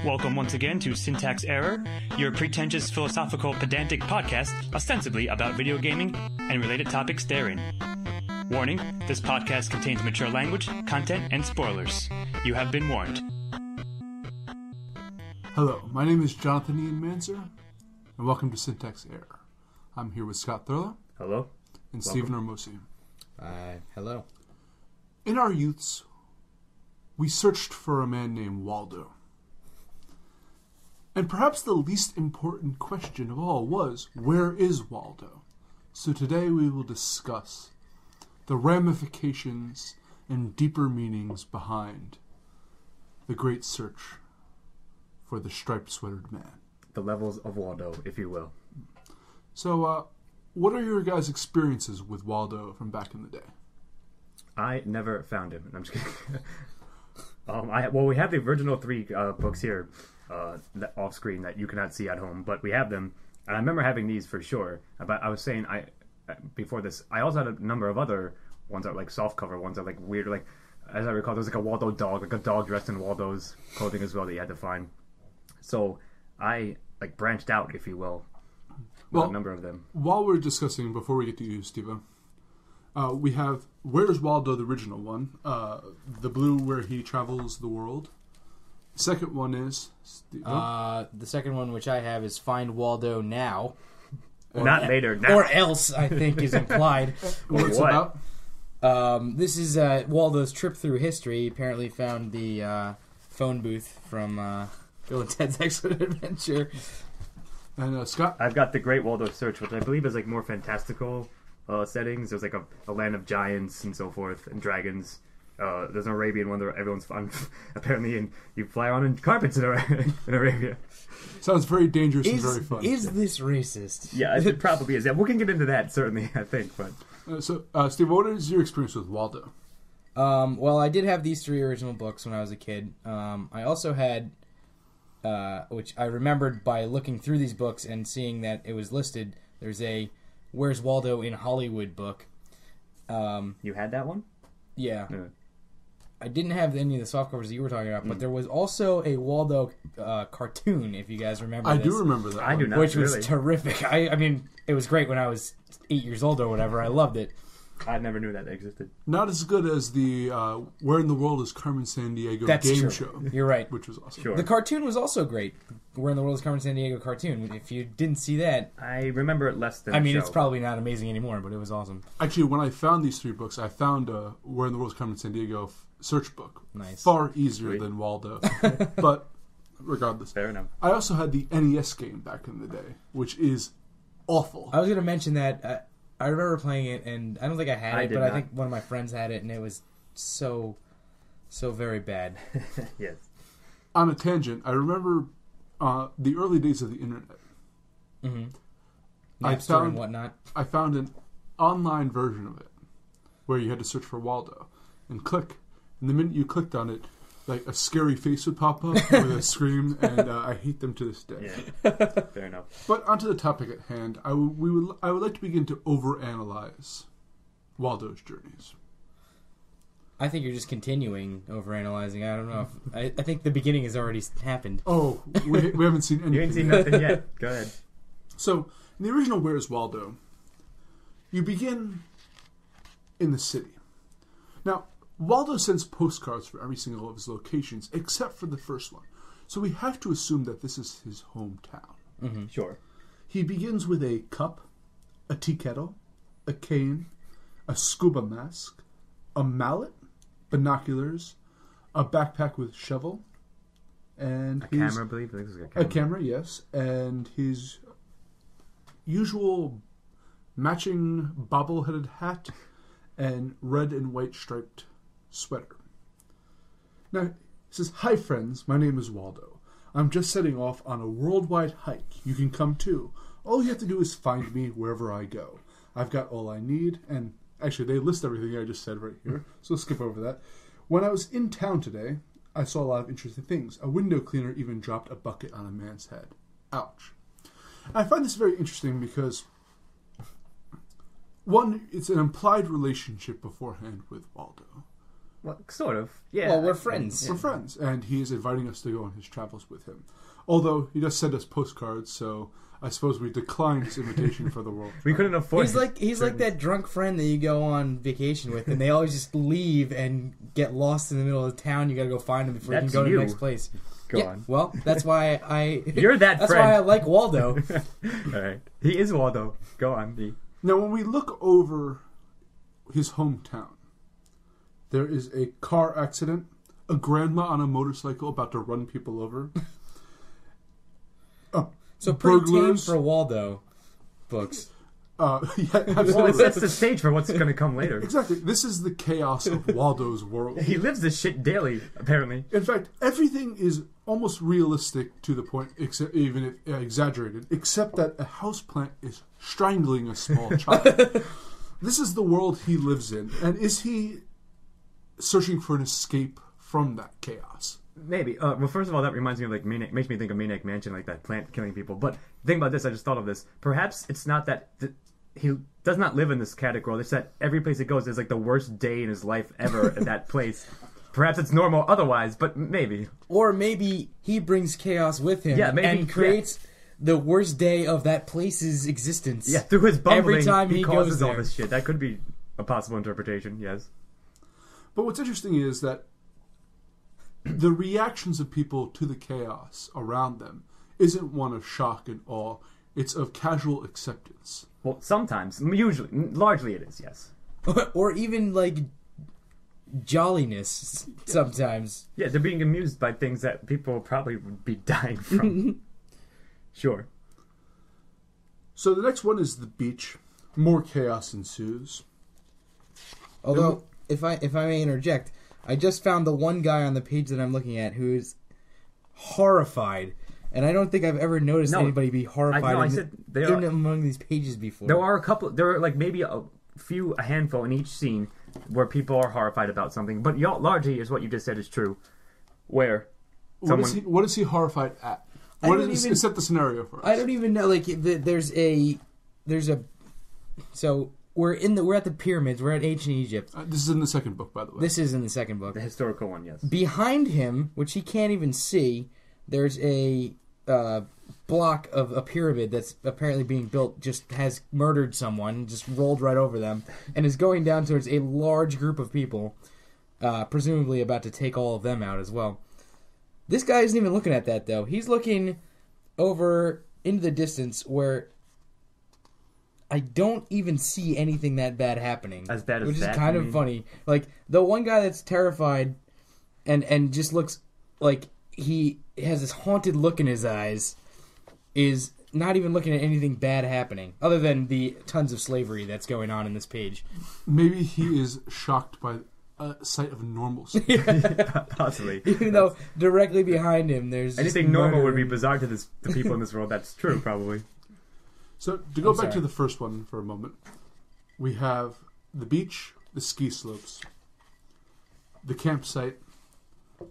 Welcome once again to Syntax Error, your pretentious philosophical pedantic podcast ostensibly about video gaming and related topics therein. Warning, this podcast contains mature language, content, and spoilers. You have been warned. Hello, my name is Jonathan Ian Manzer, and welcome to Syntax Error. I'm here with Scott Thurlow. Hello. And Stephen Ormosi. Hello. In our youths, we searched for a man named Waldo. And perhaps the least important question of all was, where is Waldo? So today we will discuss the ramifications and deeper meanings behind the great search for the striped-sweatered man. The levels of Waldo, if you will. So, what are your guys' experiences with Waldo from back in the day? I never found him. I'm just kidding. We have the original three books here off screen that you cannot see at home, but we have them, and I remember having these for sure. But I was saying, before this, I also had a number of other ones that were like soft cover ones that were like weird, like as I recall, there was like a Waldo dog, like a dog dressed in Waldo's clothing as well that you had to find. So I like branched out, if you will, with a number of them. While we're discussing, before we get to you, Steve, we have Where's Waldo, the original one, the blue where he travels the world. Second one is the second one, which I have, is Find Waldo Now. Not later, now. Or else, I think, is implied. What's about? This is Waldo's trip through history. He apparently found the phone booth from Bill and Ted's Excellent Adventure. And Scott? I've got the Great Waldo Search, which I believe is like more fantastical settings. There's like a land of giants and so forth, and dragons. There's an Arabian one that everyone's fun, apparently, and you fly on in carpets in Arabia. Sounds very dangerous and very fun. Is this racist? Yeah, it probably is. Yeah, we can get into that, certainly, I think. But Steve, what is your experience with Waldo? Well, I did have these three original books when I was a kid. I also had, which I remembered by looking through these books and seeing that it was listed, there's a Where's Waldo in Hollywood book. You had that one? Yeah. I didn't have any of the soft covers that you were talking about, but there was also a Waldo cartoon, if you guys remember I this. do remember that. I do not, which really. was terrific. I mean, it was great when I was 8 years old or whatever. I loved it. I never knew that existed. Not as good as the Where in the World is Carmen Sandiego game show. You're right. Which was awesome. Sure. The cartoon was also great. Where in the World is Carmen Sandiego cartoon. If you didn't see that... I remember it less than I mean, the it's show. probably not amazing anymore, but it was awesome. Actually, when I found these three books, I found Where in the World is Carmen Sandiego search book. Nice. Far easier Sweet. than Waldo. But regardless. Fair enough. I also had the NES game back in the day, which is awful. I was going to mention that... I remember playing it, and I don't think I had it, but not. I think one of my friends had it, and it was so very bad. Yes. On a tangent, I remember the early days of the internet. Mm-hmm. I Napster and whatnot. I found an online version of it where you had to search for Waldo and click. And the minute you clicked on it, like a scary face would pop up with a scream, and I hate them to this day. Yeah. Fair enough. But onto the topic at hand, I would like to begin to overanalyze Waldo's journeys. I think you're just continuing overanalyzing. I don't know. I think the beginning has already happened. Oh, we haven't seen anything. You ain't seen nothing yet. Go ahead. So, in the original Where's Waldo, you begin in the city. Now, Waldo sends postcards for every single of his locations, except for the first one. So we have to assume that this is his hometown. Mm-hmm. Sure. He begins with a cup, a tea kettle, a cane, a scuba mask, a mallet, binoculars, a backpack with shovel, and a camera, I believe. I think this is a camera, yes, and his usual matching bobble-headed hat and red and white striped sweater. Now, he says, "Hi friends, my name is Waldo. I'm just setting off on a worldwide hike. You can come too. All you have to do is find me wherever I go. I've got all I need," and actually they list everything I just said right here, so skip over that. "When I was in town today, I saw a lot of interesting things. A window cleaner even dropped a bucket on a man's head. Ouch." I find this very interesting because, one, it's an implied relationship beforehand with Waldo. Well, sort of. Yeah. Well, we're friends. We're friends, and he is inviting us to go on his travels with him. Although he does send us postcards, so I suppose we declined his invitation for the world. We couldn't afford. He's like that drunk friend that you go on vacation with, and they always just leave and get lost in the middle of the town. You got to go find them before you can go to the next place. Go on. Well, that's why You're that That's friend. why I like Waldo. All right. He is Waldo. Go on. B. Now, when we look over his hometown, there is a car accident, a grandma on a motorcycle about to run people over. So pretty tame Burglars. for Waldo books. Yeah, Well, absolutely. it sets the stage for what's going to come later. Exactly. This is the chaos of Waldo's world. He lives this shit daily, apparently. In fact, everything is almost realistic to the point, even if exaggerated, except that a houseplant is strangling a small child. This is the world he lives in, and is he searching for an escape from that chaos? Maybe. Well, first of all, that reminds me of makes me think of Maniac Mansion, like that plant killing people. But think about this. I just thought of this. Perhaps it's not that he does not live in this chaotic world. It's that every place he goes is like the worst day in his life ever at that place. Perhaps it's normal otherwise, but maybe. Or maybe he brings chaos with him and creates the worst day of that place's existence. Yeah, through his bumbling, every time he causes goes all there. this shit. That could be a possible interpretation, yes. But what's interesting is that the reactions of people to the chaos around them isn't one of shock and awe. It's of casual acceptance. Well, sometimes. Usually. Largely it is, yes. Or even, like, jolliness sometimes. Yeah, they're being amused by things that people probably would be dying from. Sure. So the next one is the beach. More chaos ensues. Although, if I may interject, I just found the one guy on the page that I'm looking at who is horrified, and I don't think I've ever noticed anybody be horrified among these pages before. There are a couple. There are like maybe a handful in each scene where people are horrified about something. But largely, is what you just said is true. Where what is he horrified at? Set the scenario for us. I don't even know. Like, there's a. So we're at the pyramids. We're at ancient Egypt. This is in the second book, by the way. This is in the second book. The historical one, yes. Behind him, which he can't even see, there's a block of a pyramid that's apparently being built, just has murdered someone, just rolled right over them, and is going down towards a large group of people, presumably about to take all of them out as well. This guy isn't even looking at that, though. He's looking over into the distance where I don't even see anything that bad happening. As bad as which that, is kind of funny. Like, the one guy that's terrified and just looks like he has this haunted look in his eyes is not even looking at anything bad happening, other than the tons of slavery that's going on in this page. Maybe he is shocked by a sight of normalcy. Possibly. Even though directly behind him there's anything normal would be bizarre to the people in this world. That's true, probably. So, to go back to the first one for a moment, we have the beach, the ski slopes, the campsite,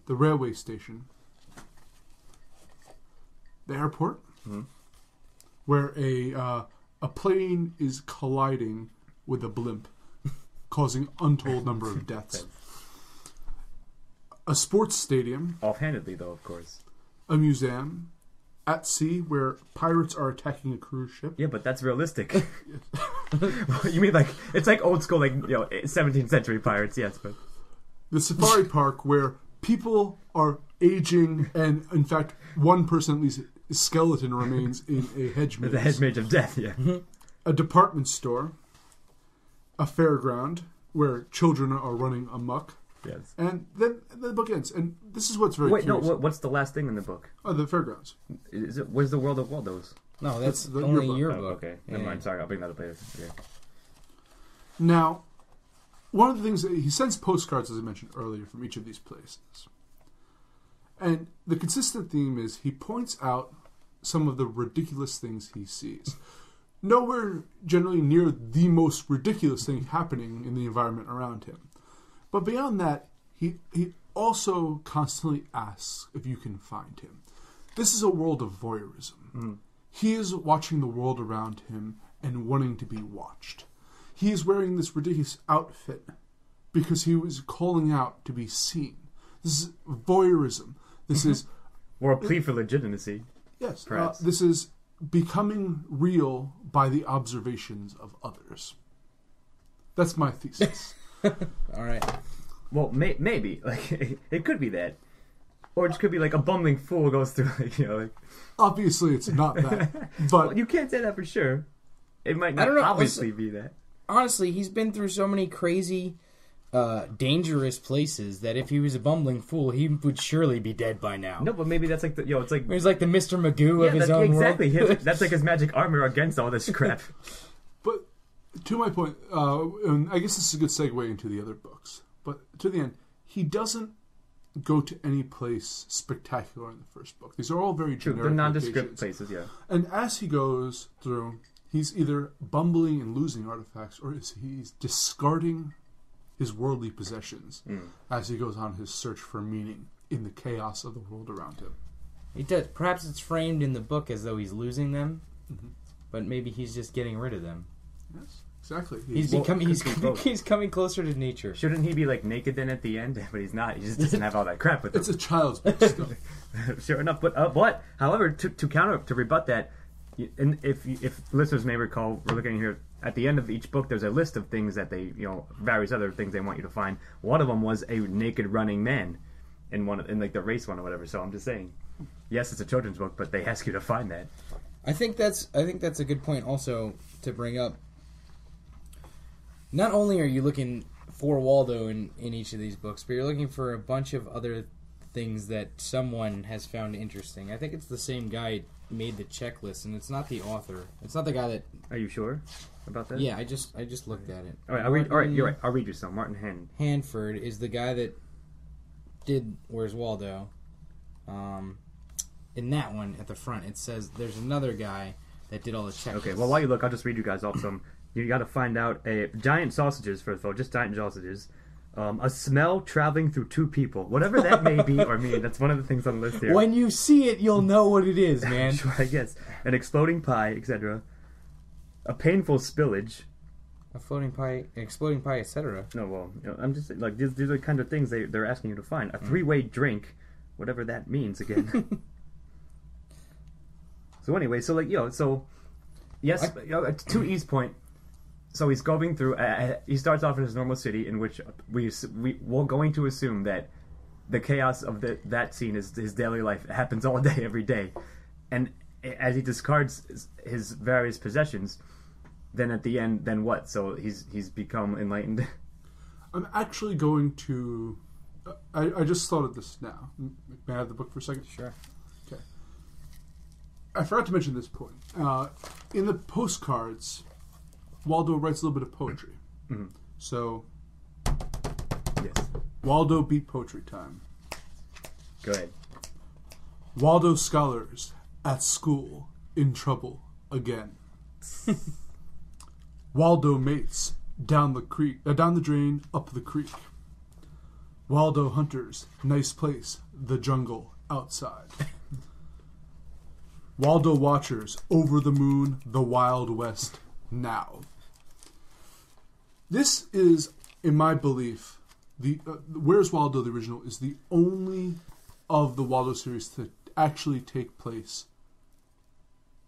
the railway station, the airport, where a plane is colliding with a blimp, causing untold number of deaths. A sports stadium. Offhandedly, though, of course. A museum. At sea, where pirates are attacking a cruise ship. Yeah, but that's realistic. You mean like it's like old school, like 17th century pirates? Yes, but the safari park, where people are aging, and in fact, one person at least skeleton remains in a hedge maze. The hedge maze of death. Yeah. A department store. A fairground where children are running amok. Yes. And then the book ends, and this is what's very Wait, curious. no, what's the last thing in the book? Oh, the fairgrounds. Where's the World of Waldo's? No, that's the only your book. book. Okay, never mind. Sorry, I'll bring that up later. Okay. Now, one of the things that he sends postcards, as I mentioned earlier, from each of these places. And the consistent theme is he points out some of the ridiculous things he sees. Nowhere generally near the most ridiculous thing happening in the environment around him. But beyond that, he also constantly asks if you can find him. This is a world of voyeurism. He is watching the world around him and wanting to be watched. He is wearing this ridiculous outfit because he was calling out to be seen. This is voyeurism. This is... Or a plea for legitimacy. Yes. Perhaps. This is becoming real by the observations of others. That's my thesis. All right. Well, maybe. Like, it could be that. Or it just could be like a bumbling fool goes through, like, you know, like... Obviously, it's not that. But Well, you can't say that for sure. It might not I don't know. obviously be that. Honestly, he's been through so many crazy, dangerous places that if he was a bumbling fool, he would surely be dead by now. No, but maybe that's like the, it's like... He's like the Mr. Magoo of his own exactly. world. That's like his magic armor against all this crap. But to my point, and I guess this is a good segue into the other books, but to the end, he doesn't go to any place spectacular in the first book. These are all very True, generic they're nondescript locations. places, yeah. And as he goes through, he's either bumbling and losing artifacts, or he's discarding his worldly possessions as he goes on his search for meaning in the chaos of the world around him. He does. Perhaps it's framed in the book as though he's losing them, but maybe he's just getting rid of them. Yes, exactly. He's coming closer to nature. Shouldn't he be like naked then at the end? But he's not. He just doesn't have all that crap with him. It's a child's book still. Sure enough, but however, to rebut that, and if listeners may recall, we're looking here at the end of each book. There's a list of things that they, various other things they want you to find. One of them was a naked running man in like the race one or whatever. So I'm just saying, yes, it's a children's book, but they ask you to find that. I think that's a good point also to bring up. Not only are you looking for Waldo in each of these books, but you're looking for a bunch of other things that someone has found interesting. I think it's the same guy who made the checklist, and it's not the author. It's not the guy that... Are you sure about that? Yeah, I just looked at it. All right, you're right. I'll read you some. Martin Hanford is the guy that did Where's Waldo. In that one at the front, it says there's another guy that did all the checklists. Okay, well, while you look, I'll just read you guys off some. You got to find out giant sausages, first of all, just giant sausages. A smell traveling through two people. Whatever that may be or mean, that's one of the things on the list here. When you see it, you'll know what it is, man. Sure, I guess. An exploding pie, etc. A painful spillage. A floating pie, exploding pie, etc. No, well, I'm just like, these are the kind of things they're asking you to find. A three-way drink, whatever that means again. So anyway, so yes, to E's point, so he's going through. He starts off in his normal city, in which we're going to assume that the chaos of that scene is his daily life. It happens all day, every day, and as he discards his various possessions, then at the end, then what? So he's become enlightened. I'm actually going to. I just thought of this now. May I have the book for a second? Sure. Okay. I forgot to mention this point. In the postcards, Waldo writes a little bit of poetry. Mm-hmm. So, Yes. Waldo beat poetry time. Go ahead. Waldo scholars at school in trouble again. Waldo mates down the creek, down the drain, up the creek. Waldo hunters, nice place, the jungle outside. Waldo watchers over the moon, the Wild West now. This is, in my belief, the Where's Waldo, the original, is the only of the Waldo series to actually take place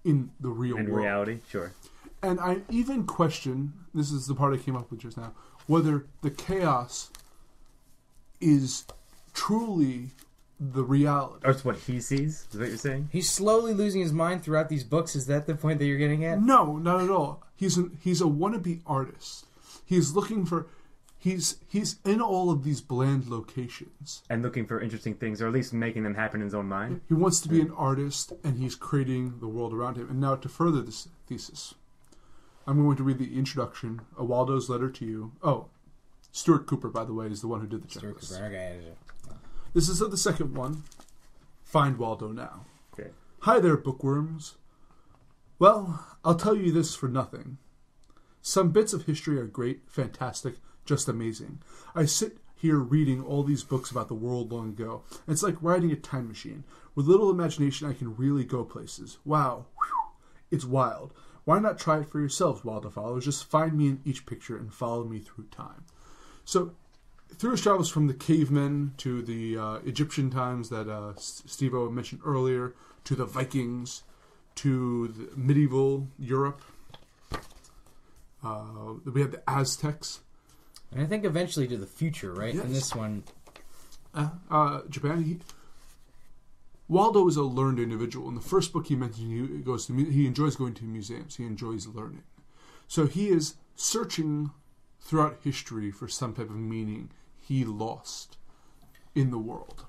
in the real world. In reality, sure. And I even question, this is the part I came up with just now, whether the chaos is truly the reality. Or it's what he sees, is what you're saying? He's slowly losing his mind throughout these books. Is that the point that you're getting at? No, not at all. He's a wannabe artist. He's looking for... He's in all of these bland locations. And looking for interesting things, or at least making them happen in his own mind. He wants to be an artist, and he's creating the world around him. And now, to further this thesis, I'm going to read the introduction, A Waldo's Letter to You. Oh, Stuart Cooper, by the way, is the one who did the checklist. Stuart Cooper, okay. This is the second one. Find Waldo now. Okay. Hi there, bookworms. Well, I'll tell you this for nothing. Some bits of history are great, fantastic, just amazing. I sit here reading all these books about the world long ago. It's like riding a time machine. With little imagination, I can really go places. Wow. Whew. It's wild. Why not try it for yourselves, Waldo followers? Just find me in each picture and follow me through time. So, through his travels from the cavemen to the Egyptian times that Steve-O mentioned earlier, to the Vikings, to the medieval Europe. We have the Aztecs. And I think eventually to the future, right? Yes. In this one. Japan. Waldo is a learned individual. In the first book he mentioned, he enjoys going to museums. He enjoys learning. So he is searching throughout history for some type of meaning he lost in the world.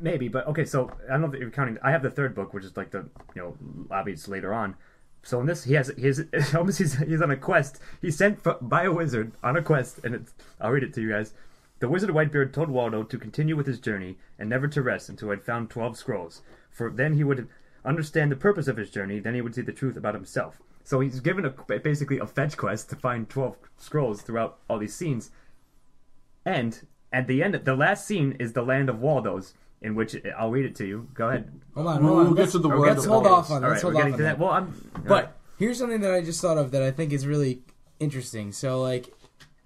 Maybe, but okay. So I don't know if you're counting. I have the third book, which is like the obvious later on. So in this, he's on a quest. He's sent by a wizard on a quest, and I'll read it to you guys. The wizard Whitebeard told Waldo to continue with his journey and never to rest until he had found 12 scrolls. For then he would understand the purpose of his journey. Then he would see the truth about himself. So he's given basically a fetch quest to find 12 scrolls throughout all these scenes. And at the end, the last scene is the land of Waldo's, in which I'll read it to you. Go ahead. Hold on. We'll get to the word. Let's hold off on that. All Let's right, hold we're off getting on to that. that. Well, But here's something that I just thought of that I think is really interesting. So, like,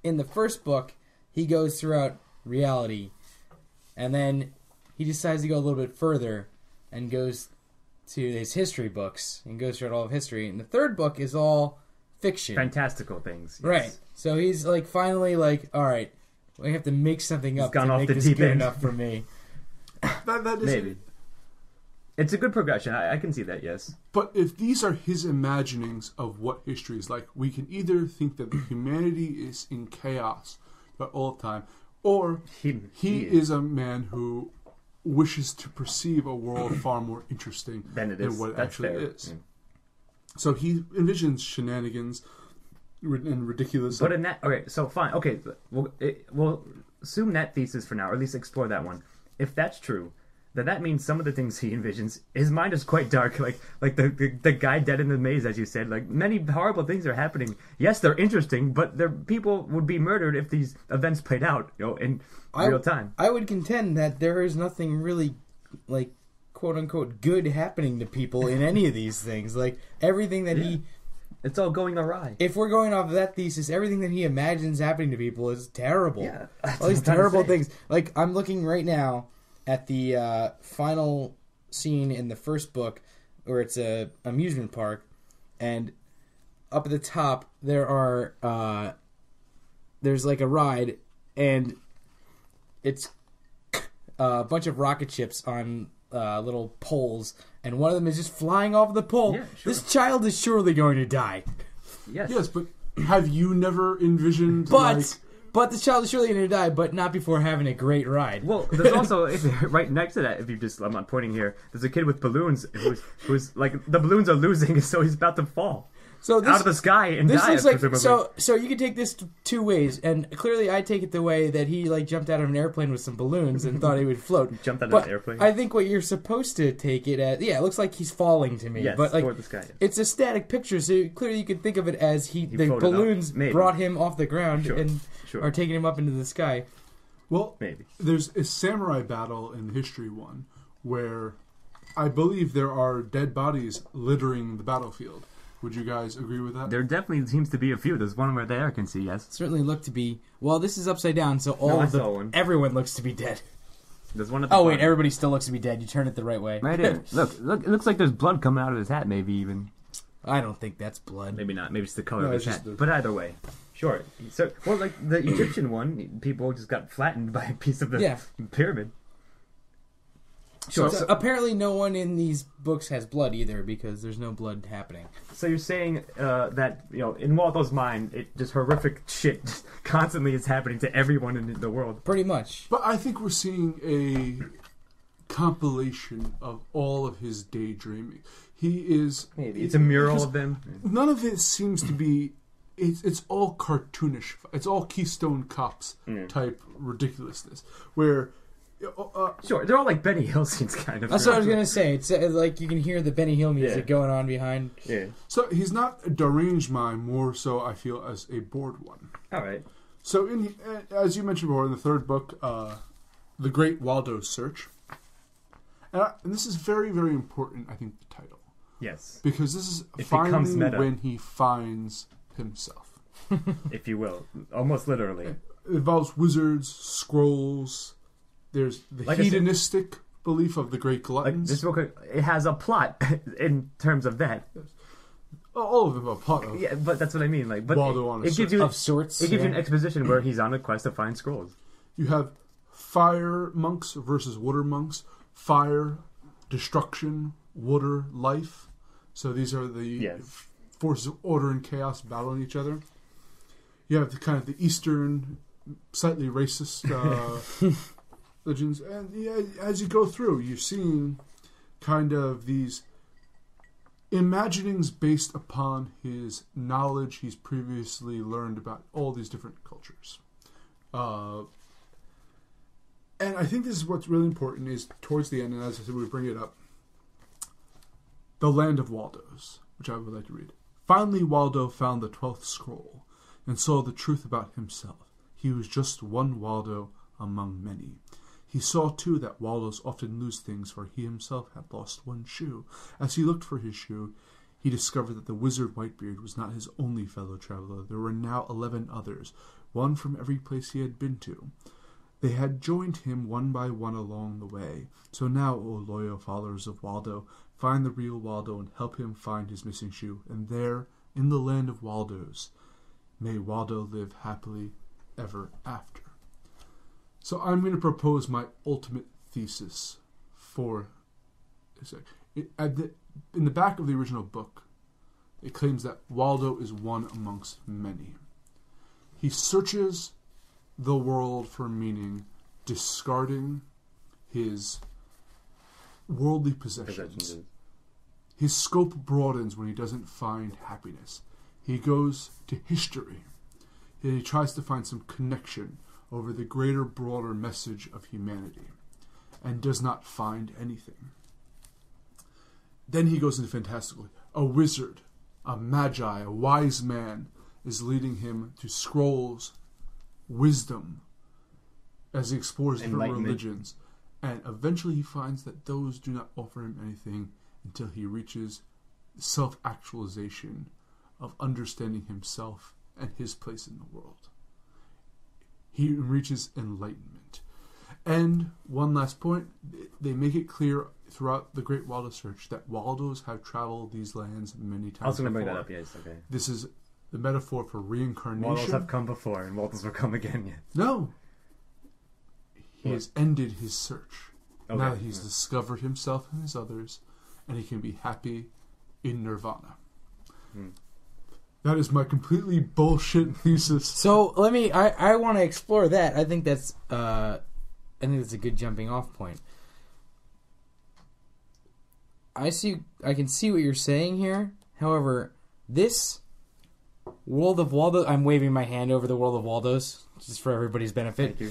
in the first book, he goes throughout reality, and then he decides to go a little bit further and goes to his history books and goes through all of history. And the third book is all fiction. fantastical things. Yes. Right. So he's, like, finally like, all right, we have to make something up gone to off make the this deep good end. enough for me. That is Maybe. It's a good progression. I can see that, yes. But if these are his imaginings of what history is like, we can either think that humanity is in chaos all the time, or he is a man who wishes to perceive a world far more interesting Than it is. what it That's actually fair. is. Yeah. So he envisions shenanigans and ridiculous. But in that, okay, so fine, okay, we'll assume that thesis for now, or at least explore that one. If that's true, then that means some of the things he envisions, his mind is quite dark. Like the guy dead in the maze, as you said. Like, many horrible things are happening. Yes, they're interesting, but people would be murdered if these events played out, in real time. I would contend that there is nothing really, like, quote unquote, good happening to people in any of these things. Like, everything that he. It's all going awry. If we're going off of that thesis, everything that he imagines happening to people is terrible. Yeah, All these terrible things. Like, I'm looking right now at the final scene in the first book, where it's a amusement park, and up at the top there are there's like a ride, and it's a bunch of rocket ships on little poles, and one of them is just flying off the pole. Yeah, sure. This child is surely going to die. yes, but have you never envisioned? But the child is surely going to die, but not before having a great ride. Well, there's also right next to that. If you just, I'm not pointing here. There's a kid with balloons who's like, the balloons are losing, so he's about to fall So this, out of the sky and this die. looks like presumably. so you can take this two ways, and clearly I take it the way that he like jumped out of an airplane with some balloons and thought he would float. Jumped out But of an airplane. I think what you're supposed to take it as, it looks like he's falling to me. Yes, but like toward the sky. Yes. it's a static picture, so clearly you could think of it as the floated up. balloons Maybe. brought him off the ground Sure. and Sure. are taking him up into the sky. Well, Maybe. there's a samurai battle in History 1 where I believe there are dead bodies littering the battlefield. Would you guys agree with that? There definitely seems to be a few. There's one where there I can see, yes. Certainly look to be this is upside down, so all I of saw one. everyone looks to be dead. There's one at the Oh wait, bottom. everybody still looks to be dead. You turn it the right way. Right here. Look, it looks like there's blood coming out of his hat, maybe even. I don't think that's blood. Maybe not. Maybe it's the color No, of his it's hat. just But either way. Sure. So, well, like the Egyptian one, people just got flattened by a piece of the pyramid. Sure. So- Apparently, no one in these books has blood either, because there's no blood happening. So you're saying that, in Waldo's mind, just horrific shit just constantly is happening to everyone in the world. Pretty much. But I think we're seeing a compilation of all of his daydreaming. He is... Maybe. It's a mural of them. None of it seems to be... It's all cartoonish. It's all Keystone Cops type ridiculousness. Where... Sure, they're all like Benny Hill scenes, kind of. That's what I was going to say. It's like you can hear the Benny Hill music going on behind. Yeah. So he's not a deranged mind, more so I feel as a bored one. All right. So as you mentioned before, in the third book, The Great Waldo Search. And this is very, very important, I think, the title. Yes. Because this is It becomes finally meta. when he finds himself. If you will. Almost literally. involves wizards, scrolls. There's the hedonistic belief of the great gluttons. Just real quick, it has a plot in terms of that. All of them are part of. Yeah, but that's what I mean. Like, but Waldo it gives you of sorts. It gives you an exposition where he's on a quest to find scrolls. You have fire monks versus water monks. Fire, destruction. Water, life. So these are the forces of order and chaos battling each other. You have the kind of the Eastern, slightly racist legends, and as you go through, you're seeing kind of these imaginings based upon his knowledge he's previously learned about all these different cultures. And I think this is what's really important is towards the end, and as I said, we bring it up, the land of Waldos, which I would like to read. Finally, Waldo found the 12th scroll and saw the truth about himself. He was just one Waldo among many. He saw, too, that Waldos often lose things, for he himself had lost one shoe. As he looked for his shoe, he discovered that the wizard Whitebeard was not his only fellow traveler. There were now 11 others, one from every place he had been to. They had joined him one by one along the way. So now, O loyal followers of Waldo, find the real Waldo and help him find his missing shoe. And there, in the land of Waldos, may Waldo live happily ever after. So I'm going to propose my ultimate thesis for... In the back of the original book, it claims that Waldo is one amongst many. He searches the world for meaning, discarding his worldly possessions. His scope broadens when he doesn't find happiness. He goes to history, and he tries to find some connection over the greater, broader message of humanity, and does not find anything. Then he goes into fantastical. A wizard, a magi, a wise man is leading him to scrolls, wisdom, as he explores different religions. And eventually he finds that those do not offer him anything until he reaches self-actualization of understanding himself and his place in the world. He reaches enlightenment. And one last point, they make it clear throughout the Great Waldo Search that Waldos have traveled these lands many times. I was going to bring that up, yes, okay. This is the metaphor for reincarnation. Waldos have come before, and Waldos will come again yet. No. He has ended his search. Okay. Now that he's discovered himself and his others, and he can be happy in nirvana. That is my completely bullshit thesis. So I want to explore that. I think that's a good jumping off point. I can see what you're saying here. However, this World of Waldo, I'm waving my hand over the World of Waldos just for everybody's benefit. Thank you.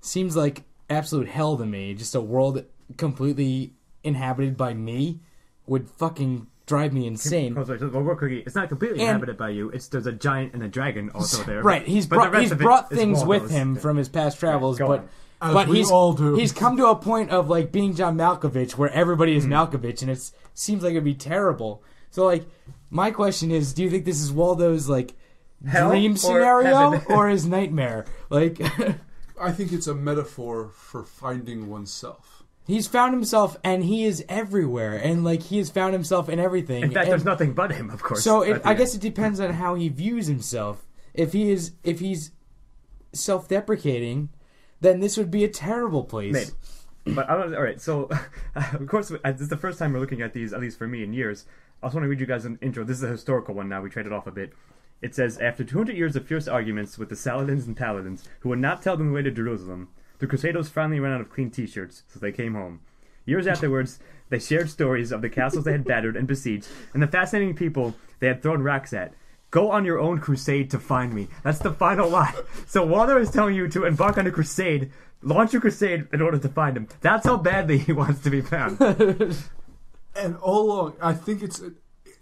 Seems like absolute hell to me. Just a world completely inhabited by me would fucking drive me insane. It's not completely inhabited by you. There's a giant and a dragon also there. Right. He's brought things with him from his past travels, but he's come to a point of like being John Malkovich, where everybody is Malkovich, and it seems like it'd be terrible. So, like, my question is: do you think this is Waldo's like dream scenario or his nightmare? Like, I think it's a metaphor for finding oneself. He's found himself, and he is everywhere, and like he has found himself in everything. In fact, there's nothing but him, of course. So I guess it depends on how he views himself. If he's self-deprecating, then this would be a terrible place. Maybe. But all right. So, of course, this is the first time we're looking at these, at least for me, in years. I also want to read you guys an intro. This is a historical one. Now we traded off a bit. It says, after 200 years of fierce arguments with the Saladins and Paladins, who would not tell them the way to Jerusalem, the Crusaders finally ran out of clean t-shirts, so they came home. Years afterwards, they shared stories of the castles they had battered and besieged, and the fascinating people they had thrown rocks at. Go on your own crusade to find me. That's the final line. So Waldo is telling you to embark on a crusade, launch a crusade in order to find him. That's how badly he wants to be found. And all along, I think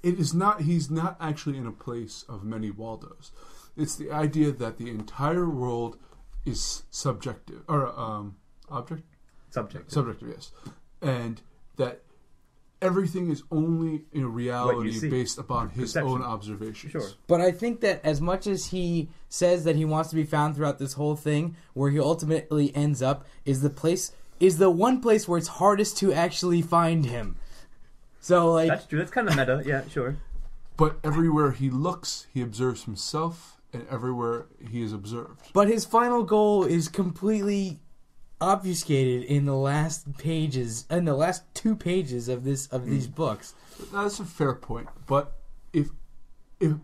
he's not actually in a place of many Waldos. It's the idea that the entire world is subjective, or object? Subjective. Subjective, yes. And that everything is only in reality see. based upon his Perception. own observations. Sure. But I think that as much as he says that he wants to be found throughout this whole thing, where he ultimately ends up is the one place where it's hardest to actually find him. So, like... That's true. That's kind of meta. Yeah, sure. But everywhere he looks, he observes himself, and everywhere he is observed. But his final goal is completely obfuscated in the last pages, in the last 2 pages of these books. That's a fair point. But if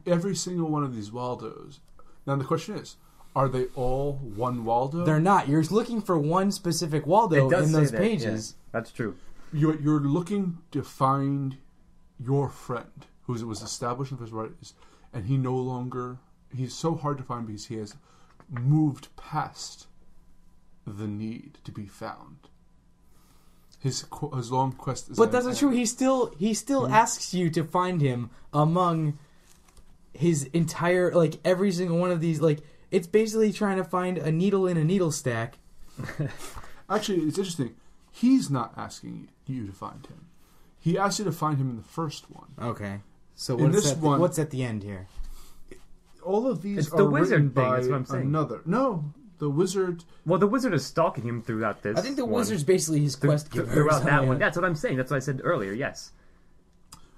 every single one of these Waldos... Now the question is, are they all one Waldo? They're not. You're looking for one specific Waldo in those pages. Yeah, that's true. You're looking to find your friend, who was established in the first writers, and he's so hard to find because he has moved past the need to be found. His long quest is... But that's not true. He still asks you to find him among his entire, like, every single one of these, like, it's basically trying to find a needle in a needle stack. Actually, it's interesting. He's not asking you to find him. He asked you to find him in the first one. Okay. So what's at the end here? All of these It's are the wizard written thing, by that's what I'm saying. another. No, the wizard... Well, the wizard is stalking him throughout this. I think the one. wizard's basically his quest giver. Throughout that Yeah. one. That's what I'm saying. That's what I said earlier, yes.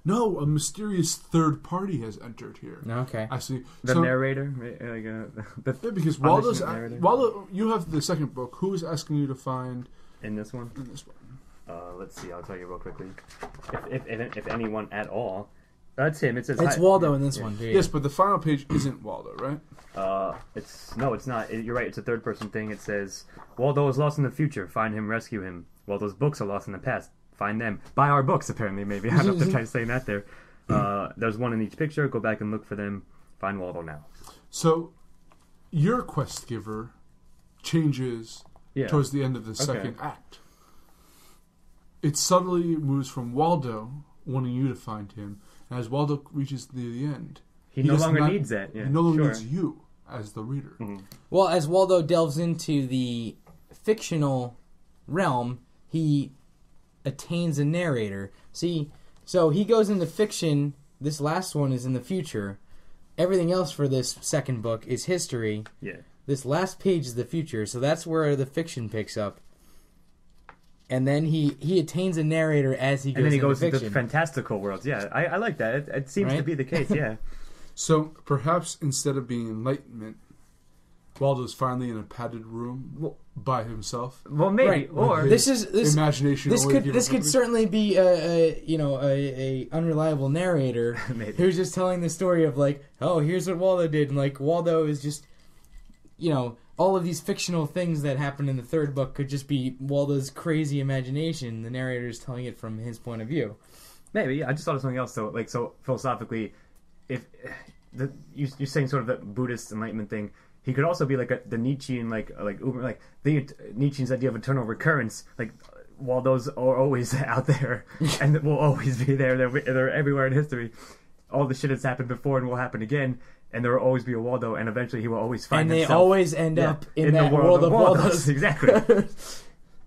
No, a mysterious third party has entered here. Okay. I see. The narrator? Yeah, because Waldo, you have the second book. Who is asking you to find... In this one? In this one. Let's see, I'll tell you real quickly. If anyone at all. That's him. It says... It's Waldo in this one, dude. Yes, but the final page isn't Waldo, right? It's not. You're right. It's a third-person thing. It says, Waldo is lost in the future. Find him, rescue him. Waldo's books are lost in the past. Find them. Buy our books, apparently, maybe. I don't have to try saying that there. There's one in each picture. Go back and look for them. Find Waldo now. So, your quest giver changes towards the end of the second act. It subtly moves from Waldo wanting you to find him, and as Waldo reaches the end, he no longer needs that. Yeah, he no longer needs you as the reader. Mm-hmm. Well, as Waldo delves into the fictional realm, he attains a narrator. See, so he goes into fiction. This last one is in the future. Everything else for this second book is history. Yeah. This last page is the future, so that's where the fiction picks up. And then he attains a narrator as he goes into fiction. And then he goes into fantastical worlds. Yeah, I like that. It seems to be the case, yeah. So, perhaps instead of being enlightenment, Waldo's finally in a padded room by himself. Well, maybe, right. or this imagination. This could certainly be a unreliable narrator who's just telling the story of like, oh, here's what Waldo did, and like Waldo is just, all of these fictional things that happened in the third book could just be Waldo's crazy imagination. The narrator is telling it from his point of view. Maybe. I just thought of something else. So, so philosophically, if you're saying sort of the Buddhist enlightenment thing. He could also be like the Nietzschean, like the Nietzschean's idea of eternal recurrence. Like Waldo's are always out there, and will always be there. They're everywhere in history. All the shit that's happened before and will happen again, and there will always be a Waldo, and eventually he will always find himself. And they always end up in that the world of Waldos. Exactly.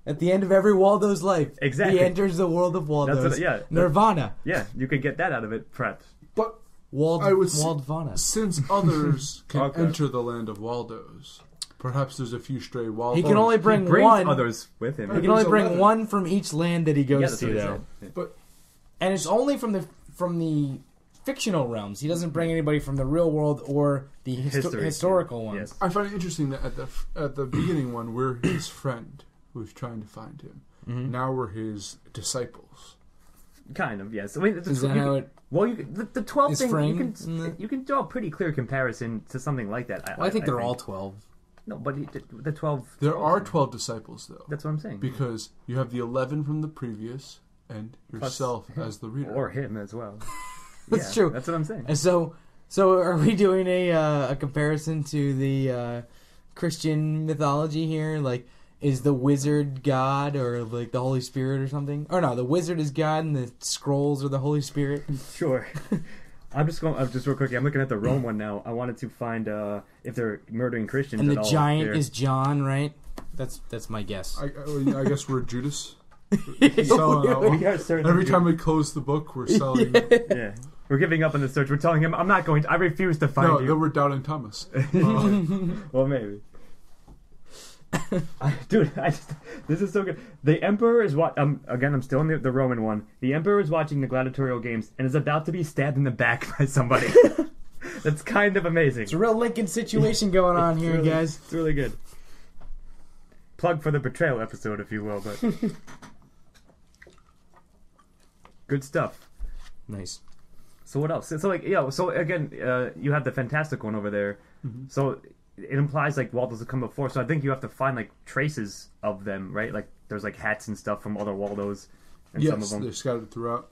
At the end of every Waldo's life, exactly, he enters the world of Waldos. Nirvana. Yeah, you could get that out of it, perhaps. But Waldvana. Since others can enter the land of Waldos, perhaps there's a few stray Waldos. He can only bring one. Others with him. He can only bring one from each land that he goes to, though. Yeah. And it's only from the fictional realms. He doesn't bring anybody from the real world or the historical ones. Yes. I find it interesting that at the beginning one, we're his friend who's trying to find him. Mm-hmm. Now we're his disciples. Kind of, yes. I mean, is that how it? Well, the 12 thing you can draw a pretty clear comparison to something like that. I think they're all 12. No, but the 12. There are 12 disciples, though. That's what I'm saying. Because you have the 11 from the previous, and yourself as the reader, or him as well. That's true. That's what I'm saying. And so are we doing a comparison to the Christian mythology here? Like, is the wizard God or like the Holy Spirit or something? Or no, the wizard is God and the scrolls are the Holy Spirit? Sure. I'm just real quickly. I'm looking at the Rome one now. I wanted to find if they're murdering Christians. And at the all giant here. is John, right? That's my guess. I guess we're Judas. Selling We are certainly every time we close the book, we're selling. Yeah. We're giving up on the search. We're telling him, I'm not going to. I refuse to find No, you. then we're doubting Thomas. Well, maybe. Dude, this is so good. The Emperor is what? Again, I'm still in the Roman one. The Emperor is watching the gladiatorial games and is about to be stabbed in the back by somebody. That's kind of amazing. It's a real Lincoln situation going on here, really, guys. It's really good. Plug for the betrayal episode, if you will, but good stuff. Nice. So what else? So like, yeah. So again, you have the fantastic one over there. Mm-hmm. So it implies like Waldo's have come before. So I think you have to find like traces of them, right? Like there's like hats and stuff from other Waldos, and some of Yes, them. they're scattered throughout.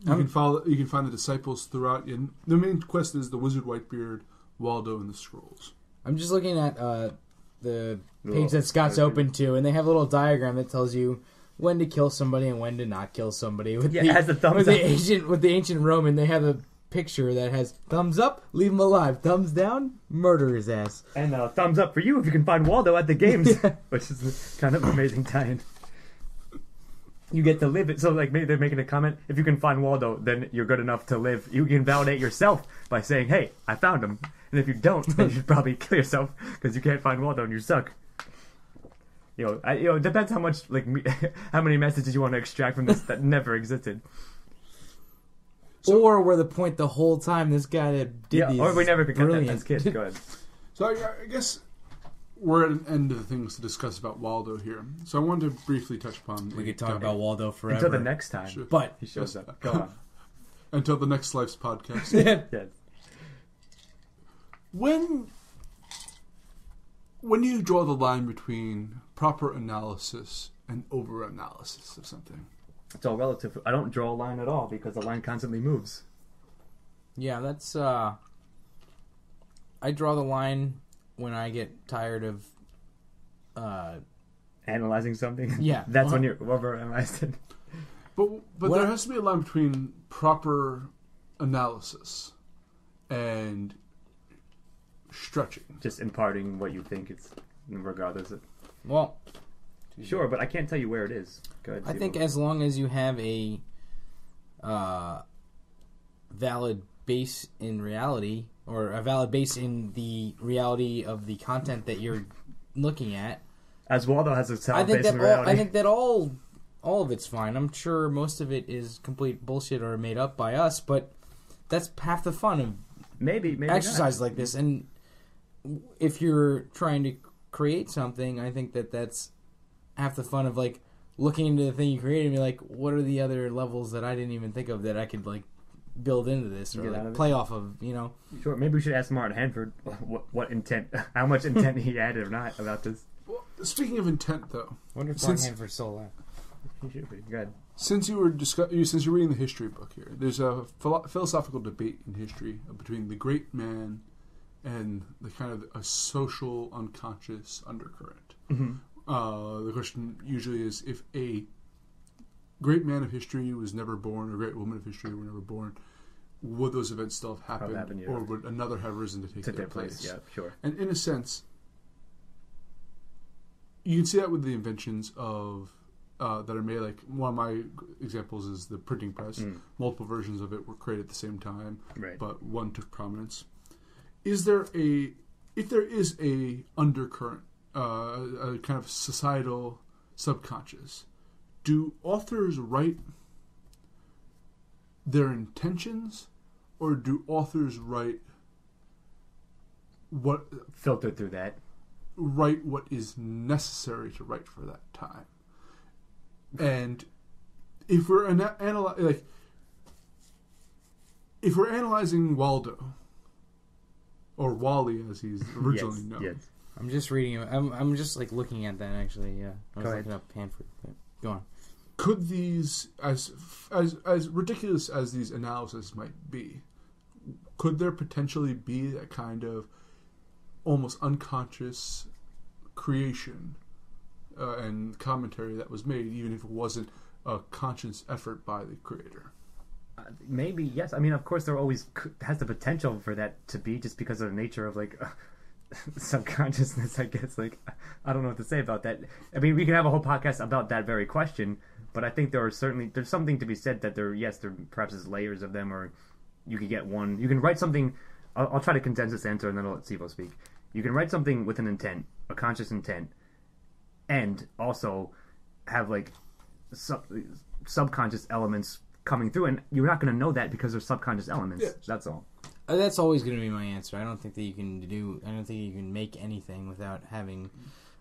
You can follow. You can find the disciples throughout. And the main quest is the Wizard Whitebeard, Waldo, and the Scrolls. I'm just looking at the page Little- that Scott's open to, and they have a little diagram that tells you when to kill somebody and when to not kill somebody. With Yeah, it has the thumbs up. With the ancient Roman, they have a picture that has thumbs up, leave him alive. Thumbs down, murder his ass. And thumbs up for you if you can find Waldo at the games, which is kind of amazing tie-in. You get to live it. So, like, maybe they're making a comment. If you can find Waldo, then you're good enough to live. You can validate yourself by saying, hey, I found him. And if you don't, then you should probably kill yourself because you can't find Waldo and you suck. It depends how much, like, how many messages you want to extract from this that never existed. Or were the point the whole time this guy that did these or we never could cut that brilliant. as kids. Go ahead. So I guess we're at an end of the things to discuss about Waldo here. So I wanted to briefly touch upon. We could talk about Waldo forever. Until the next time. Sure. But He shows up. Go on. Until the next Life's podcast. Yes. When you draw the line between proper analysis and over-analysis of something. It's all relative. I don't draw a line at all because the line constantly moves. yeah, that's I draw the line when I get tired of Analyzing something. Yeah. That's when you're over-analyzed. But Well- there has to be a line between proper analysis and stretching. Just imparting what you think it's, regardless of. well, Sure, but I can't tell you where it is. Go ahead. I Steve. think as long as you have a valid base in reality, or a valid base in the reality of the content that you're looking at, As Waldo has a I solid think base in reality. I think that all of it's fine. I'm sure most of it is complete bullshit or made up by us, but that's half the fun of maybe exercise like this. And if you're trying to create something, I think that that's half the fun of like looking into the thing you created and be like, what are the other levels that I didn't even think of that I could like build into this or Get out like of it. play off of, you know? not. Sure, maybe we should ask Martin Hanford what intent, how much intent he added or not about this. Well, speaking of intent, though, Wonder if Since- Martin Hanford's still alive. He should be. Go ahead. since you're reading the history book here, there's a philosophical debate in history between the great man and the kind of a social unconscious undercurrent. Mm-hmm. The question usually is if a great man of history was never born, or a great woman of history were never born, would those events still have happened, yeah. or would another have risen to take their place? Yeah, sure. And in a sense, you can see that with the inventions of that are made. Like one of my examples is the printing press. Multiple versions of it were created at the same time, Right. but one took prominence. If there is a undercurrent, a kind of societal subconscious, do authors write their intentions, or do authors write what Filtered through that. is necessary to write for that time? And if we're if we're analyzing Waldo, or Wally as he's originally known, Yes. I'm just reading it. I'm just like looking at that actually. Yeah, I was Go looking up Hanford. But go on. could these, as ridiculous as these analyses might be, could there potentially be that kind of almost unconscious creation and commentary that was made, even if it wasn't a conscious effort by the creator? Maybe, yes. I mean, of course, there always has the potential for that to be, just because of the nature of, like, subconsciousness, I guess. Like, I don't know what to say about that. I mean, we can have a whole podcast about that very question, but I think there's something to be said that there perhaps is layers of them, or you can get one. You can write something. I'll try to condense this answer, and then I'll let Sivo speak. You can write something with an intent, a conscious intent, and also have like subconscious elements coming through, and you're not going to know that because there's subconscious elements. Yeah. That's all. That's always going to be my answer. I don't think you can make anything without having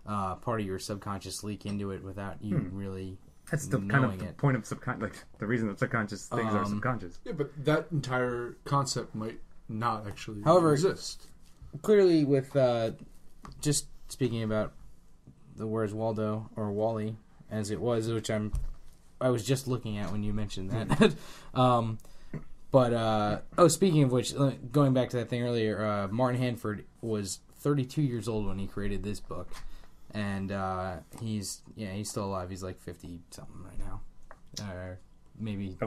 part of your subconscious leak into it without you really. That's the kind of point of subconscious. Like the reason that subconscious things are subconscious. Yeah, but that entire concept might not actually exist. Clearly, with just speaking about the words Waldo or Wally as it was, which I was just looking at when you mentioned that. Speaking of which, going back to that thing earlier, Martin Handford was 32 years old when he created this book, and he's still alive. He's like 50 something right now, or maybe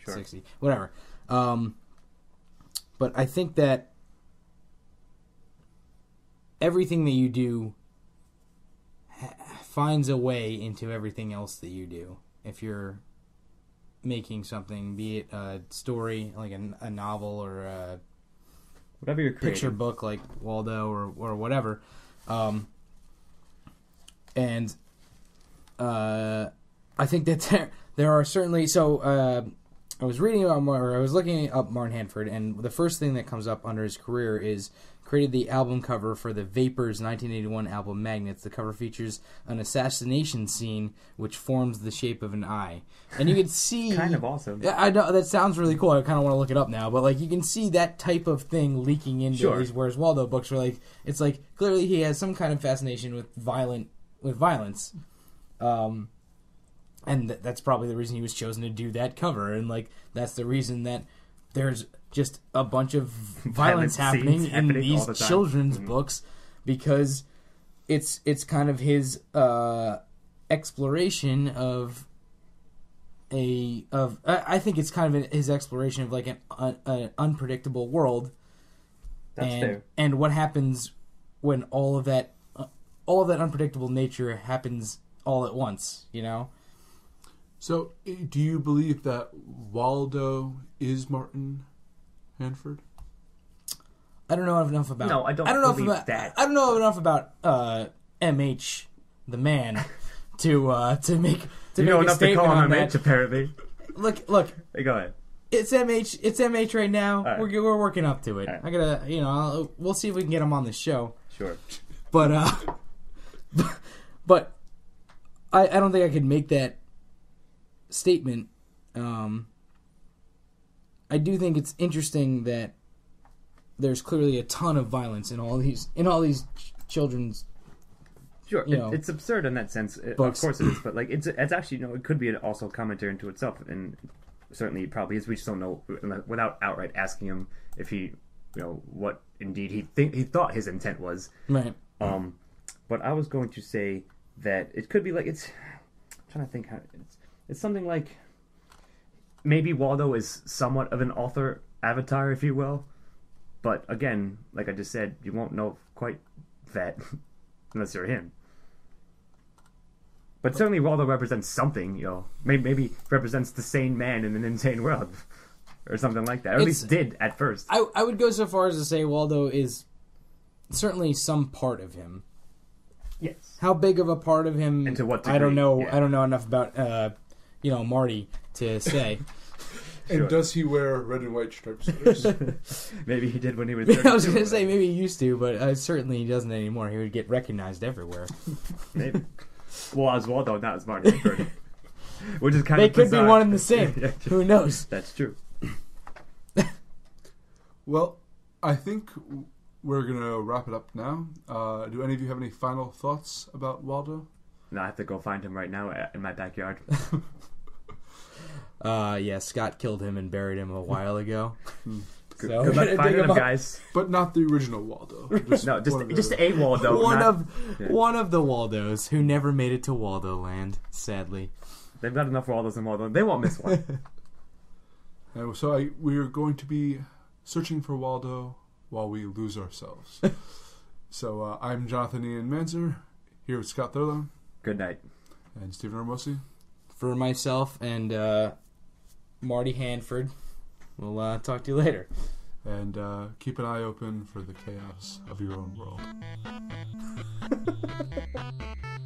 60, whatever. But I think that everything that you do finds a way into everything else that you do. If you're making something, be it a story like a novel or a whatever you're creating, picture book like Waldo or whatever, I think that there are certainly I was reading about I was looking up Martin Handford, and the first thing that comes up under his career is created the album cover for the Vapors 1981 album Magnets. The cover features an assassination scene which forms the shape of an eye. And you can see... kind of awesome. I know, that sounds really cool. I kind of want to look it up now. But like you can see that type of thing leaking into these Where's Waldo books where like it's like clearly he has some kind of fascination with violence. And that's probably the reason he was chosen to do that cover. And like that's the reason that there's just a bunch of violence happening in these children's books, because it's kind of his exploration of I think it's kind of his exploration of like an unpredictable world. That's fair. And what happens when all of that unpredictable nature happens all at once, you know? So, do you believe that Waldo is Martin Handford? I don't know enough about. No, I don't believe that. I don't know enough about MH, the man, to make you know enough to call him MH. Apparently, look. Hey, go ahead. It's MH. It's MH right now. Right. We're working up to it. Right. I gotta, we'll see if we can get him on the show. Sure. But I don't think I could make that statement. I do think it's interesting that there's clearly a ton of violence in all these children's. Sure, it's absurd in that sense. Of course it is, but like it's actually it could be also a commentary into itself, and certainly it probably is. We just don't know without outright asking him if he, what indeed he thought his intent was. Right. But I was going to say that it could be like I'm trying to think how it's something like maybe Waldo is somewhat of an author avatar, if you will. But again, like I just said, you won't know quite that unless you're him. But certainly Waldo represents something, maybe represents the sane man in an insane world. Or something like that. Or at least did at first. I would go so far as to say Waldo is certainly some part of him. Yes. How big of a part of him? And to what degree? I don't know. Yeah. I don't know enough about Marty to say. And Sure. Does he wear red and white striped sweaters? Maybe he did when he was 32. I was going to say maybe he used to, but certainly he doesn't anymore. He would get recognized everywhere. Maybe. Well, as Waldo, not as Martin Handford. Which is kind they of could bizarre. be one and the same. Yeah, Who knows? That's true. Well, I think we're going to wrap it up now. Do any of you have any final thoughts about Waldo? No, I have to go find him right now in my backyard. Yeah, Scott killed him and buried him a while ago. Good luck finding him, guys. But not the original Waldo. Just a Waldo. One of the Waldos who never made it to Waldo Land, sadly. They've got enough Waldos in Waldo. They won't miss one. We are going to be searching for Waldo while we lose ourselves. So I'm Jonathan Ian Manzer, here with Scott Thurlow. Good night. And Stephen Ramosi. For myself and Marty Hanford, we'll talk to you later. And keep an eye open for the chaos of your own world.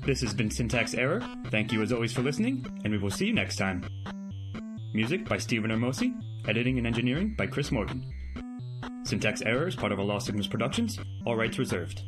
This has been Syntax Error. Thank you as always for listening, and we will see you next time. Music by Stephen Ramosi. Editing and engineering by Chris Morgan. Syntax Error is part of a Lost Signals Productions. All rights reserved.